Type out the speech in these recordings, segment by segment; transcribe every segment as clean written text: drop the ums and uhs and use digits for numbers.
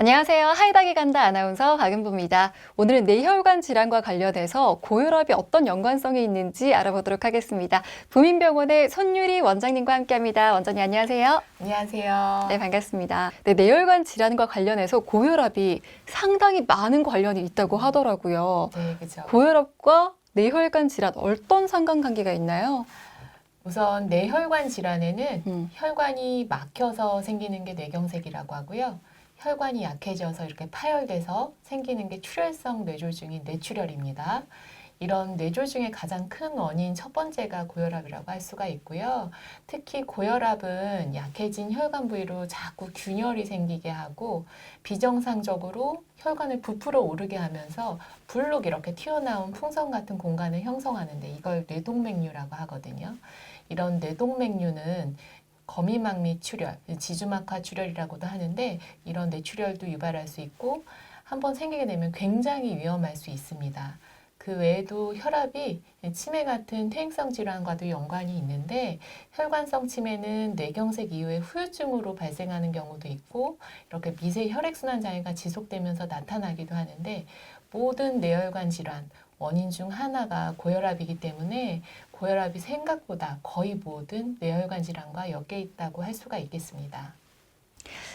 안녕하세요. 하이닥이 간다 아나운서 박은보입니다. 오늘은 뇌혈관 질환과 관련해서 고혈압이 어떤 연관성이 있는지 알아보도록 하겠습니다. 부민병원의 손유리 원장님과 함께합니다. 원장님 안녕하세요. 안녕하세요. 네, 반갑습니다. 네, 뇌혈관 질환과 관련해서 고혈압이 상당히 많은 관련이 있다고 하더라고요. 네, 그죠. 고혈압과 뇌혈관 질환 어떤 상관관계가 있나요? 우선 뇌혈관 질환에는 음. 혈관이 막혀서 생기는 게 뇌경색이라고 하고요. 혈관이 약해져서 이렇게 파열돼서 생기는 게 출혈성 뇌졸중인 뇌출혈입니다. 이런 뇌졸중의 가장 큰 원인 첫 번째가 고혈압이라고 할 수가 있고요. 특히 고혈압은 약해진 혈관 부위로 자꾸 균열이 생기게 하고 비정상적으로 혈관을 부풀어 오르게 하면서 불룩 이렇게 튀어나온 풍선 같은 공간을 형성하는데 이걸 뇌동맥류라고 하거든요. 이런 뇌동맥류는 거미막 및 출혈, 지주막하 출혈이라고도 하는데 이런 뇌출혈도 유발할 수 있고 한번 생기게 되면 굉장히 위험할 수 있습니다. 그 외에도 혈압이 치매 같은 퇴행성 질환과도 연관이 있는데 혈관성 치매는 뇌경색 이후에 후유증으로 발생하는 경우도 있고 이렇게 미세 혈액순환 장애가 지속되면서 나타나기도 하는데 모든 뇌혈관 질환 원인 중 하나가 고혈압이기 때문에 고혈압이 생각보다 거의 모든 뇌혈관 질환과 엮여 있다고 할 수가 있겠습니다.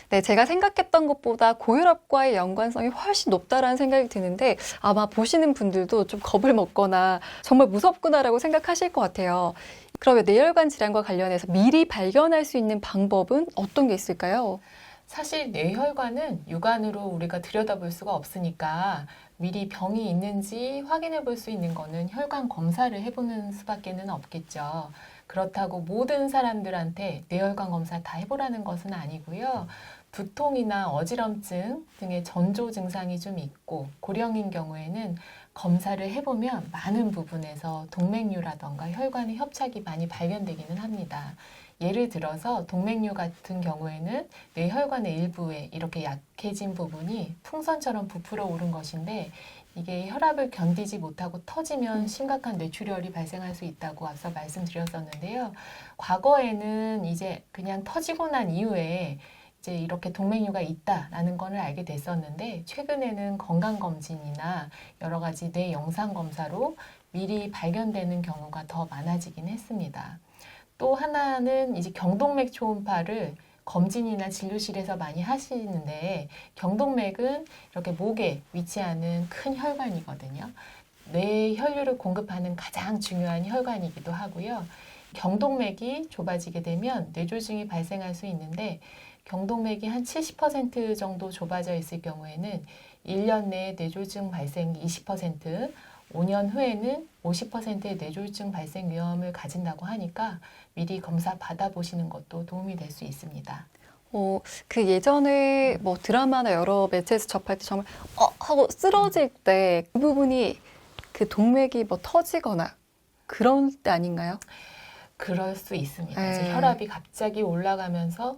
네, 제가 생각했던 것보다 고혈압과의 연관성이 훨씬 높다라는 생각이 드는데 아마 보시는 분들도 좀 겁을 먹거나 정말 무섭구나라고 생각하실 것 같아요. 그러면 뇌혈관 질환과 관련해서 미리 발견할 수 있는 방법은 어떤 게 있을까요? 사실 뇌혈관은 육안으로 우리가 들여다볼 수가 없으니까 미리 병이 있는지 확인해 볼 수 있는 거는 혈관 검사를 해보는 수밖에는 없겠죠. 그렇다고 모든 사람들한테 뇌혈관 검사 다 해보라는 것은 아니고요. 두통이나 어지럼증 등의 전조 증상이 좀 있고 고령인 경우에는 검사를 해보면 많은 부분에서 동맥류라던가 혈관의 협착이 많이 발견되기는 합니다. 예를 들어서 동맥류 같은 경우에는 뇌혈관의 일부에 이렇게 약해진 부분이 풍선처럼 부풀어 오른 것인데 이게 혈압을 견디지 못하고 터지면 심각한 뇌출혈이 발생할 수 있다고 앞서 말씀드렸었는데요. 과거에는 이제 그냥 터지고 난 이후에 이제 이렇게 동맥류가 있다라는 걸 알게 됐었는데 최근에는 건강검진이나 여러 가지 뇌 영상 검사로 미리 발견되는 경우가 더 많아지긴 했습니다. 또 하나는 이제 경동맥 초음파를 검진이나 진료실에서 많이 하시는데 경동맥은 이렇게 목에 위치하는 큰 혈관이거든요. 뇌 혈류를 공급하는 가장 중요한 혈관이기도 하고요. 경동맥이 좁아지게 되면 뇌졸중이 발생할 수 있는데 경동맥이 한 70% 정도 좁아져 있을 경우에는 1년 내에 뇌졸중 발생 20%, 5년 후에는 50%의 뇌졸중 발생 위험을 가진다고 하니까 미리 검사 받아보시는 것도 도움이 될 수 있습니다. 그 예전에 뭐 드라마나 여러 매체에서 접할 때 정말 하고 쓰러질 때 그 부분이 그 동맥이 뭐 터지거나 그런 때 아닌가요? 그럴 수 있습니다. 네. 이제 혈압이 갑자기 올라가면서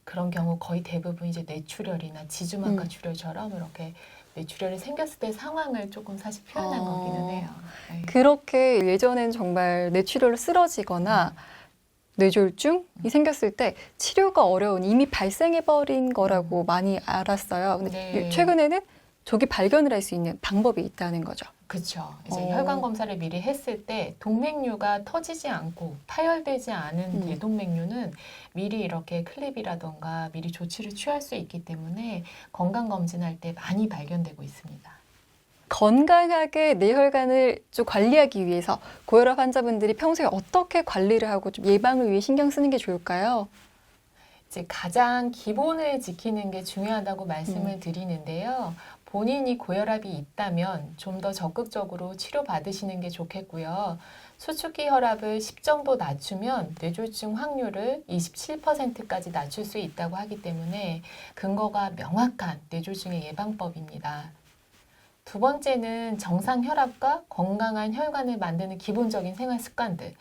그런 경우 거의 대부분 이제 뇌출혈이나 지주막하 출혈처럼 이렇게 뇌출혈이 생겼을 때 상황을 조금 사실 표현한 거기는 해요. 네. 그렇게 예전엔 정말 뇌출혈로 쓰러지거나 뇌졸중이 생겼을 때 치료가 어려운 이미 발생해버린 거라고 많이 알았어요. 근데 네. 최근에는 조기 발견을 할 수 있는 방법이 있다는 거죠. 그렇죠. 이제 혈관 검사를 미리 했을 때 동맥류가 터지지 않고 파열되지 않은 뇌동맥류는 미리 이렇게 클립이라던가 미리 조치를 취할 수 있기 때문에 건강 검진할 때 많이 발견되고 있습니다. 건강하게 뇌혈관을 좀 관리하기 위해서 고혈압 환자분들이 평소에 어떻게 관리를 하고 좀 예방을 위해 신경 쓰는 게 좋을까요? 이제 가장 기본을 지키는 게 중요하다고 말씀을 드리는데요. 본인이 고혈압이 있다면 좀 더 적극적으로 치료받으시는 게 좋겠고요. 수축기 혈압을 10 정도 낮추면 뇌졸중 확률을 27%까지 낮출 수 있다고 하기 때문에 근거가 명확한 뇌졸중의 예방법입니다. 두 번째는 정상 혈압과 건강한 혈관을 만드는 기본적인 생활 습관들.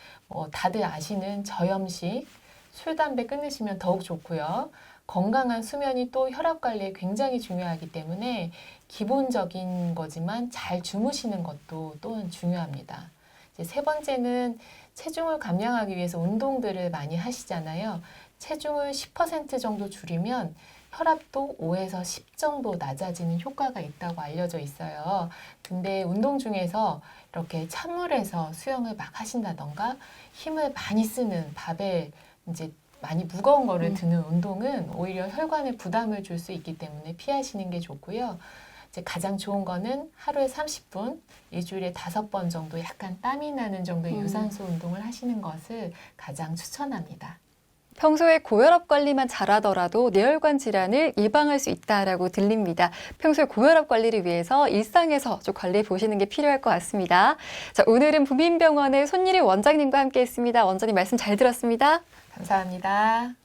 다들 아시는 저염식, 술, 담배 끊으시면 더욱 좋고요. 건강한 수면이 또 혈압 관리에 굉장히 중요하기 때문에 기본적인 거지만 잘 주무시는 것도 또한 중요합니다. 이제 세 번째는 체중을 감량하기 위해서 운동들을 많이 하시잖아요. 체중을 10% 정도 줄이면 혈압도 5에서 10 정도 낮아지는 효과가 있다고 알려져 있어요. 근데 운동 중에서 이렇게 찬물에서 수영을 막 하신다던가 힘을 많이 쓰는 바벨 이제 많이 무거운 거를 드는 운동은 오히려 혈관에 부담을 줄 수 있기 때문에 피하시는 게 좋고요. 이제 가장 좋은 거는 하루에 30분, 일주일에 5번 정도 약간 땀이 나는 정도의 유산소 운동을 하시는 것을 가장 추천합니다. 평소에 고혈압 관리만 잘하더라도 뇌혈관 질환을 예방할 수 있다라고 들립니다. 평소에 고혈압 관리를 위해서 일상에서 좀 관리해 보시는 게 필요할 것 같습니다. 자, 오늘은 부민병원의 손예리 원장님과 함께했습니다. 원장님 말씀 잘 들었습니다. 감사합니다.